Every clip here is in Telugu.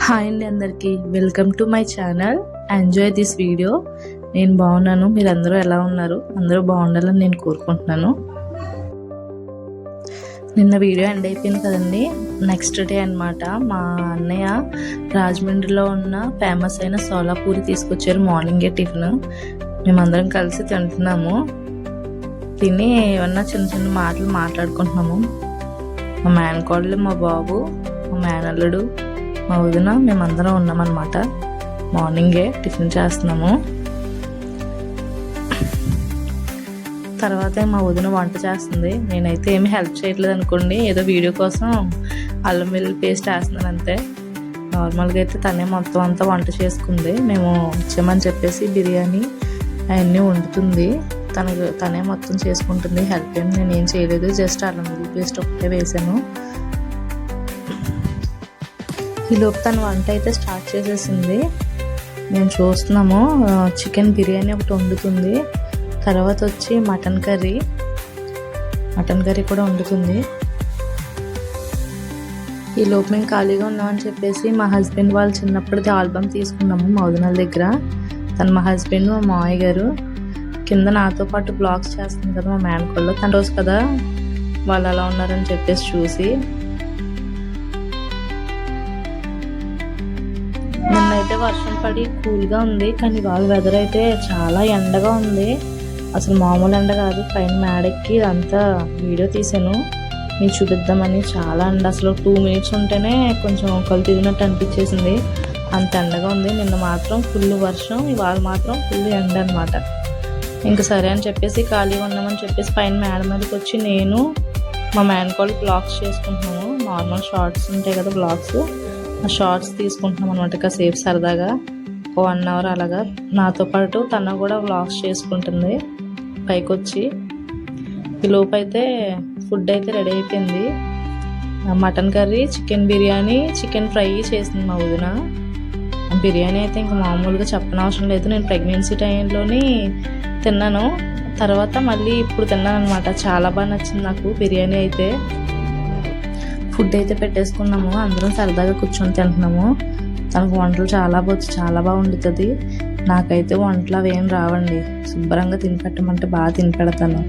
హాయ్ అండి, అందరికీ welcome to my channel. Enjoy this video. నేను బాగున్నాను, మీరందరూ ఎలా ఉన్నారు? అందరూ బాగుండాలని నేను కోరుకుంటున్నాను. నిన్న వీడియో ఎండ్ అయిపోయింది కదండి. నెక్స్ట్ డే అనమాట మా అన్నయ్య రాజమండ్రిలో ఉన్న ఫేమస్ అయిన సోలాపూరి తీసుకొచ్చారు. మార్నింగే టిఫిన్ మేమందరం కలిసి తింటున్నాము. తిని ఏమన్నా చిన్న చిన్న మాటలు మాట్లాడుకుంటున్నాము. మా మేనకోడలు, మా బాబు, మా మేనల్లుడు, మా వదిన, మేమందరం ఉన్నామన్నమాట. మార్నింగే టిఫిన్ చేస్తున్నాము. తర్వాత మా వదిన వంట చేస్తుంది. నేనైతే ఏమి హెల్ప్ చేయట్లేదు అనుకోండి, ఏదో వీడియో కోసం అల్లం వెల్లుల్లి పేస్ట్ వేస్తున్నాను అంతే. నార్మల్గా అయితే తనే మొత్తం అంతా వంట చేసుకుంది. మేము ఇచ్చామని చెప్పేసి బిర్యానీ అవన్నీ వండుతుంది. తనే మొత్తం చేసుకుంటుంది. హెల్ప్ నేను ఏం చేయలేదు, జస్ట్ అల్లం వెల్లుల్లి పేస్ట్ ఒకటే వేసాను. ఈలోపు తను వంట అయితే స్టార్ట్ చేసేసింది. మేము చూస్తున్నాము. చికెన్ బిర్యానీ ఒకటి వండుతుంది. తర్వాత వచ్చి మటన్ కర్రీ కూడా వండుతుంది. ఈలోపు మేము ఖాళీగా ఉన్నామని చెప్పేసి మా హస్బెండ్ వాళ్ళు చిన్నప్పటిది ఆల్బమ్ తీసుకున్నాము మా వదినల దగ్గర. తను మా హస్బెండ్, మా మామయ్య గారు. కింద నాతో పాటు బ్లాగ్స్ చేస్తుంది కదా మా మేనకోళ్ళు. తన రోజు కదా వాళ్ళు అలా ఉన్నారని చెప్పేసి చూసి. నిన్నైతే వర్షం పడి కూల్గా ఉంది, కానీ వాళ్ళ వెదర్ అయితే చాలా ఎండగా ఉంది. అసలు మామూలు ఎండ కాదు. పైన మేడెక్కి ఇదంతా వీడియో తీసాను మీకు చూపిద్దామని. చాలా ఎండ, అసలు 2 minutes ఉంటేనే కొంచెం కళ్ళు తిరిగినట్టు అనిపించేసింది. అంత ఎండగా ఉంది. నిన్న మాత్రం ఫుల్ వర్షం, ఇవాళ మాత్రం ఫుల్ ఎండ అనమాట. ఇంకా సరే అని చెప్పేసి ఖాళీగా ఉన్నామని చెప్పేసి పైన మేడ మీదకి వచ్చి నేను మా మేనకోళ్ళు బ్లాగ్స్ చేసుకుంటున్నాము. నార్మల్ షార్ట్స్ ఉంటాయి కదా బ్లాగ్స్, ఆ షార్ట్స్ తీసుకుంటున్నాం అనమాట. కాసేపు సరదాగా 1 hour అలాగా. నాతో పాటు తను కూడా వ్లాగ్స్ చేసుకుంటుంది పైకి వచ్చి. ఈ లోపు అయితే ఫుడ్ అయితే రెడీ అయిపోయింది. Mutton curry, chicken biryani, chicken fry చేసింది మా వదిన. బిర్యానీ అయితే ఇంకా మామూలుగా చెప్పనవసరం లేదు. నేను ప్రెగ్నెన్సీ టైంలోని తిన్నాను, తర్వాత మళ్ళీ ఇప్పుడు తిన్నాను అనమాట. చాలా బాగా నచ్చింది నాకు బిర్యానీ అయితే. ఫుడ్ అయితే పెట్టేసుకున్నాము, అందరం సరదాగా కూర్చొని తింటున్నాము. తనకు వంటలు చాలా బాగా వండుతుంది. నాకైతే వంటలు అవి ఏం రావండి. శుభ్రంగా తినిపెట్టమంటే బాగా తినిపెడతాను.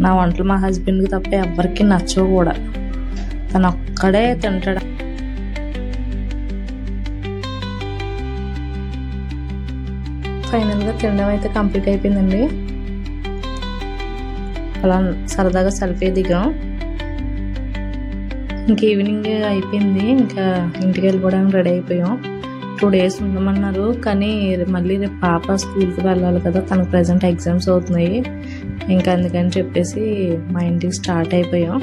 నా వంటలు మా హస్బెండ్కి తప్ప ఎవరికి నచ్చవు కూడా. తను ఒక్కడే తింటాడు. ఫైనల్గా తినడం అయితే కంప్లీట్ అయిపోయిందండి. అలా సరదాగా సెల్ఫీ దిగాం. ఇంక ఈవినింగ్ అయిపోయింది, ఇంకా ఇంటికి వెళ్ళిపోవడానికి రెడీ అయిపోయాం. 2 days ఉండమన్నారు, కానీ మళ్ళీ రేపు పాప స్కూల్కి వెళ్ళాలి కదా. తనకు ప్రజెంట్ ఎగ్జామ్స్ అవుతున్నాయి. ఇంకా అందుకని చెప్పేసి మా ఇంటికి స్టార్ట్ అయిపోయాం.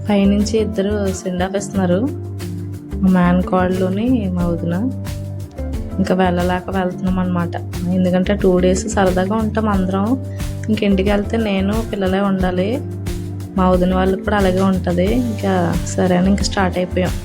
పైనుంచి ఇద్దరు సెండ్ ఆఫ్ ఇస్తున్నారు, మా మేనకోడలుని మా వదిన. ఇంకా వెళ్ళలేక వెళ్తున్నాం అనమాట. ఎందుకంటే 2 days సరదాగా ఉంటాం అందరం. ఇంటికి వెళ్తే నేను పిల్లలే ఉండాలి. మా వదిన వాళ్ళకి కూడా అలాగే ఉంటుంది. ఇంకా సరే అని ఇంకా స్టార్ట్ అయిపోయాం.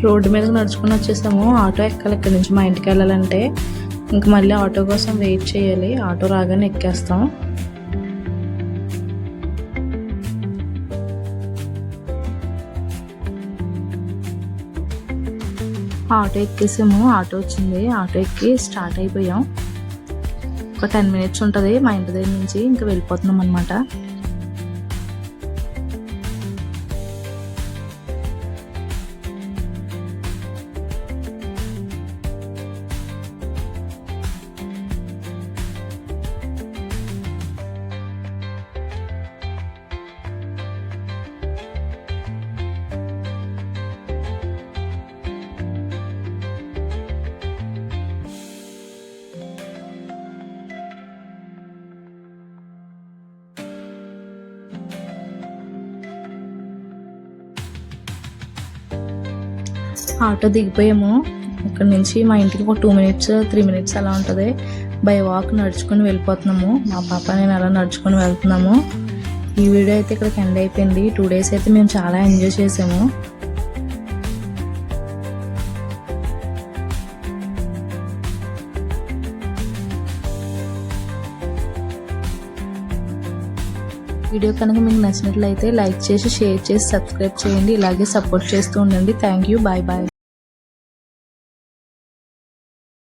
రోడ్డు మీదకి నడుచుకుని వచ్చేసాము. ఆటో ఎక్కాలి ఇక్కడి నుంచి మా ఇంటికి వెళ్ళాలంటే. ఇంక మళ్ళీ ఆటో కోసం వెయిట్ చేయాలి. ఆటో రాగానే ఎక్కేస్తాం. ఆటో ఎక్కేసాము. ఆటో వచ్చింది. ఆటో ఎక్కి స్టార్ట్ అయిపోయాం. ఒక 10 minutes ఉంటుంది మా ఇంటి దగ్గర నుంచి. ఇంకా వెళ్ళిపోతున్నాం అనమాట. ఆటో దిగిపోయాము. ఇక్కడ నుంచి మా ఇంటికి ఒక 2 మినిట్స్ 3 మినిట్స్ అలా ఉంటుంది. బై వాక్ నడుచుకొని వెళ్ళిపోతున్నాము. మా పాప నేను అలా నడుచుకొని వెళ్తున్నాము. ఈ వీడియో అయితే ఇక్కడికి ఎండ్ అయిపోయింది. 2 డేస్ అయితే మేము చాలా ఎంజాయ్ చేసాము. వీడియో కనుక మీకు నచ్చినట్లయితే లైక్ చేసి షేర్ చేసి సబ్స్క్రైబ్ చేయండి. ఇలాగే సపోర్ట్ చేస్తూ ఉండండి. Thank you. Bye bye.